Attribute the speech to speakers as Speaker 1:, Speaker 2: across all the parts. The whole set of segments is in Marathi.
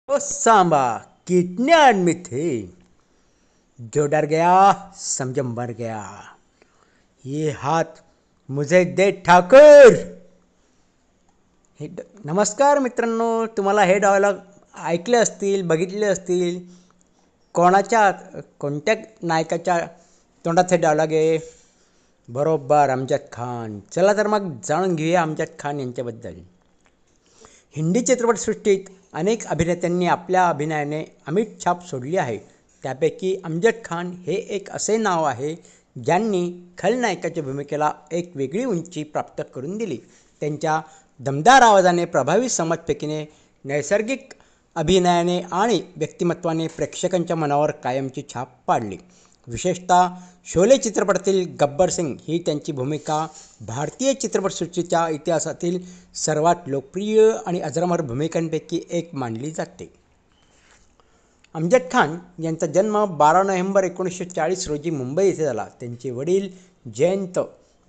Speaker 1: ओ सांबा, कितने आदमी थे? जो डर गया समझ मर गया। ये हात मुझे दे ठाकूर। नमस्कार मित्रांनो, तुम्हाला हे डायलॉग ऐकले असतील, बघितले असतील. कोणाच्या कोणत्या नायकाच्या तोंडात हे डायलॉग आहे? बरोबर, अमजद खान. चला तर मग जाणून घेऊया अमजद खान यांच्याबद्दल. हिंदी चित्रपटसृष्टीत अनेक अभिनेत्यांनी आपल्या अभिनयाने अमिट छाप सोडली आहे. त्यापैकी अमजद खान हे एक असे नाव आहे ज्यांनी खलनायकाच्या भूमिकेला एक वेगळी उंची प्राप्त करून दिली. त्यांच्या दमदार आवाजाने, प्रभावी संवादफेकीने, नैसर्गिक अभिनयाने आणि व्यक्तिमत्वाने प्रेक्षकांच्या मनावर कायमची छाप पाडली. विशेषतः शोले चित्रपटातील गब्बर सिंग ही त्यांची भूमिका भारतीय चित्रपटसृष्टीच्या इतिहासातील सर्वात लोकप्रिय आणि अजरामर भूमिकांपैकी एक मानली जाते. अमजद खान यांचा जन्म 12 नोव्हेंबर 1940 रोजी मुंबई येथे झाला. त्यांचे वडील जयंत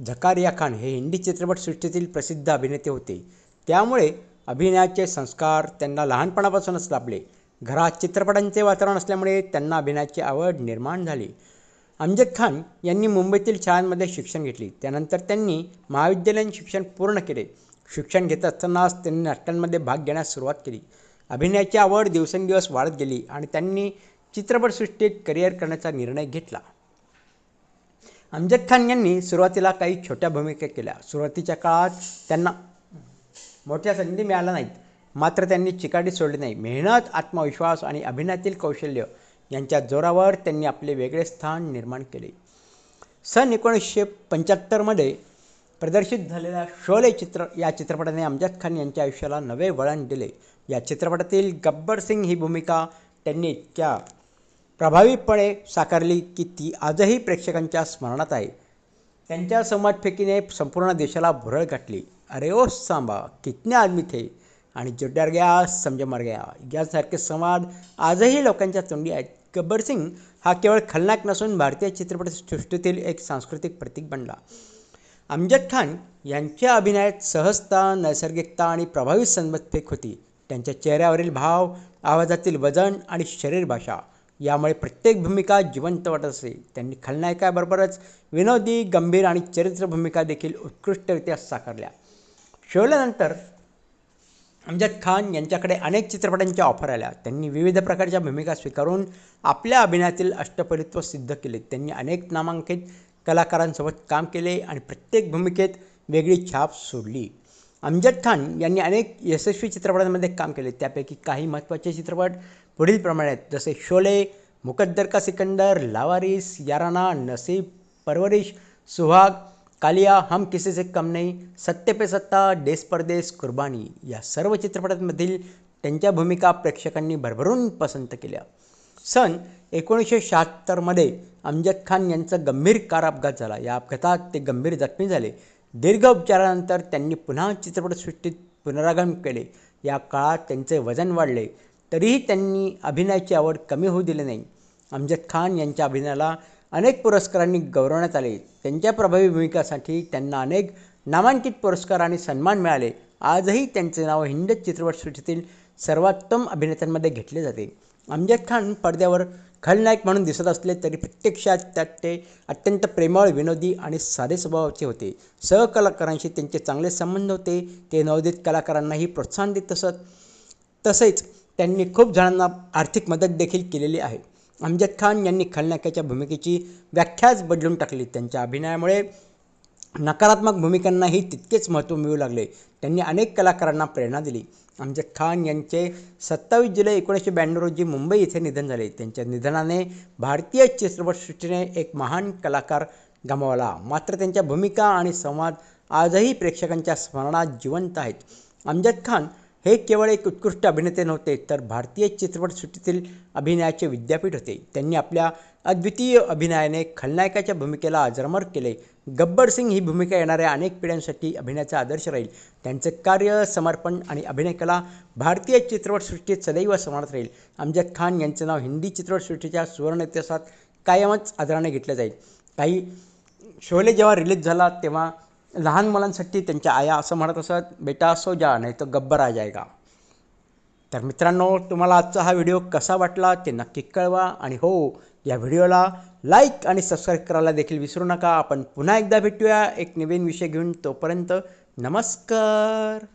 Speaker 1: झकारिया खान हे हिंदी चित्रपटसृष्टीतील प्रसिद्ध अभिनेते होते. त्यामुळे अभिनयाचे संस्कार त्यांना लहानपणापासूनच लाभले. घरात चित्रपटांचे वातावरण असल्यामुळे त्यांना अभिनयाची आवड निर्माण झाली. अमजद खान यांनी मुंबईतील शाळांमध्ये शिक्षण घेतले. त्यानंतर त्यांनी महाविद्यालयीन शिक्षण पूर्ण केले. शिक्षण घेत असतानाच त्यांनी नाटकांमध्ये भाग घेण्यास सुरुवात केली. अभिनयाची आवड दिवसेंदिवस वाढत गेली आणि त्यांनी चित्रपटसृष्टीत करिअर करण्याचा निर्णय घेतला. अमजद खान यांनी सुरुवातीला काही छोट्या भूमिका केल्या. सुरुवातीच्या काळात त्यांना मोठ्या संधी मिळाल्या नाहीत, मात्र त्यांनी चिकाटी सोडली नाही. मेहनत, आत्मविश्वास आणि अभिनयातील कौशल्य यांच्या जोरावर त्यांनी आपले वेगळे स्थान निर्माण केले. सन 1975 प्रदर्शित झालेल्या शोले या चित्रपटाने अमजद खान यांच्या आयुष्याला नवे वळण दिले. या चित्रपटातील गब्बर सिंग ही भूमिका त्यांनी इतक्या प्रभावीपणे साकारली की ती आजही प्रेक्षकांच्या स्मरणात आहे. त्यांच्या संवादफेकीने संपूर्ण देशाला भुरळ घातली. अरे ओ सांबा, कितने आदमी थे आणि जो डर गया समझ मर गया यासारखे संवाद आजही लोकांच्या तोंडी आहेत. गब्बर सिंग हा केवळ खलनायक नसून भारतीय चित्रपटसृष्टीतील एक सांस्कृतिक प्रतीक बनला. अमजद खान यांच्या अभिनयात सहजता, नैसर्गिकता आणि प्रभावी संवादफेक होती. त्यांच्या चेहऱ्यावरील भाव, आवाजातील वजन आणि शरीर भाषा यामुळे प्रत्येक भूमिका जिवंत वाटत असे. त्यांनी खलनायकाबरोबरच विनोदी, गंभीर आणि चरित्र भूमिका देखील उत्कृष्टरित्या साकारल्या. शोलेनंतर अमजद खान यांच्याकडे अनेक चित्रपटांच्या ऑफर आल्या. त्यांनी विविध प्रकारच्या भूमिका स्वीकारून आपल्या अभिनयातील अष्टपैलुत्व सिद्ध केले. त्यांनी अनेक नामांकित कलाकारांसोबत काम केले आणि प्रत्येक भूमिकेत वेगळी छाप सोडली. अमजद खान यांनी अनेक यशस्वी चित्रपटांमध्ये काम केले. त्यापैकी काही महत्त्वाचे चित्रपट पुढीलप्रमाणे आहेत, जसे शोले, मुकद्दर का सिकंदर, लावारिस, याराना, नसीब, परवरिश, सुहाग, कालिया, हम किसी से कम नहीं, सत्ते पे सत्ता, देश परदेश, कुर्बानी या सर्व चित्रपटांमधील त्यांच्या भूमिका प्रेक्षकांनी भरभरून पसंत केल्या. सन 1976 अमजद खान यांचा गंभीर कार अपघात झाला. या अपघातात ते गंभीर जखमी झाले. दीर्घ उपचारानंतर त्यांनी पुन्हा चित्रपटसृष्टीत पुनरागमन केले. या काळात त्यांचे वजन वाढले, तरीही त्यांनी अभिनयाची आवड कमी होऊ दिली नाही. अमजद खान यांच्या अभिनयाला अनेक पुरस्कारांनी गौरवण्यात आले. त्यांच्या प्रभावी भूमिकांसाठी त्यांना अनेक नामांकित पुरस्कार आणि सन्मान मिळाले. आजही त्यांचे नाव हिंदी चित्रपटसृष्टीतील सर्वोत्तम अभिनेत्यांमध्ये घेतले जाते. अमजद खान पडद्यावर खलनायक म्हणून दिसत असले तरी प्रत्यक्षात त्यात ते अत्यंत प्रेमळ, विनोदी आणि साधे स्वभावाचे होते. सहकलाकारांशी त्यांचे चांगले संबंध होते. ते नवोदित कलाकारांनाही प्रोत्साहन देत असत. तसेच त्यांनी खूप जणांना आर्थिक मदत देखील केलेली आहे. अमजद खान यांनी खलनायकाच्या भूमिकेची व्याख्याच बदलून टाकली. त्यांच्या अभिनयामुळे नकारात्मक भूमिकांनाही तितकेच महत्त्व मिळू लागले. त्यांनी अनेक कलाकारांना प्रेरणा दिली. अमजद खान यांचे 27 जुलै 1992 रोजी मुंबई येथे निधन झाले. त्यांच्या निधनाने भारतीय चित्रपटसृष्टीने एक महान कलाकार गमावला, मात्र त्यांच्या भूमिका आणि संवाद आजही प्रेक्षकांच्या स्मरणात जिवंत आहेत. अमजद खान हे केवळ एक उत्कृष्ट अभिनेते नव्हते, तर भारतीय चित्रपटसृष्टीतील अभिनयाचे विद्यापीठ होते. त्यांनी आपल्या अद्वितीय अभिनयाने खलनायकाच्या भूमिकेला अजरामर केले. गब्बर सिंग ही भूमिका येणाऱ्या अनेक पिढ्यांसाठी अभिनयाचा आदर्श राहील. त्यांचे कार्य, समर्पण आणि अभिनयकला भारतीय चित्रपटसृष्टीत सदैव स्मरणात राहील. अमजद खान यांचे नाव हिंदी चित्रपटसृष्टीच्या सुवर्ण इतिहासात कायमच आदराने घेतले जाईल. काही शोले जेव्हा रिलीज झाला तेव्हा लहान मुलांसाठी त्यांच्या आया असं म्हणत असत, बेटा सो जा नाही तो गब्बर आ जाएगा. तर मित्रांनो, तुम्हाला आजचा हा व्हिडिओ कसा वाटला ते नक्की कळवा आणि हो, या व्हिडिओला लाईक आणि सबस्क्राईब करायला देखील विसरू नका. आपण पुन्हा एकदा भेटूया एक नवीन विषय घेऊन. तोपर्यंत नमस्कार.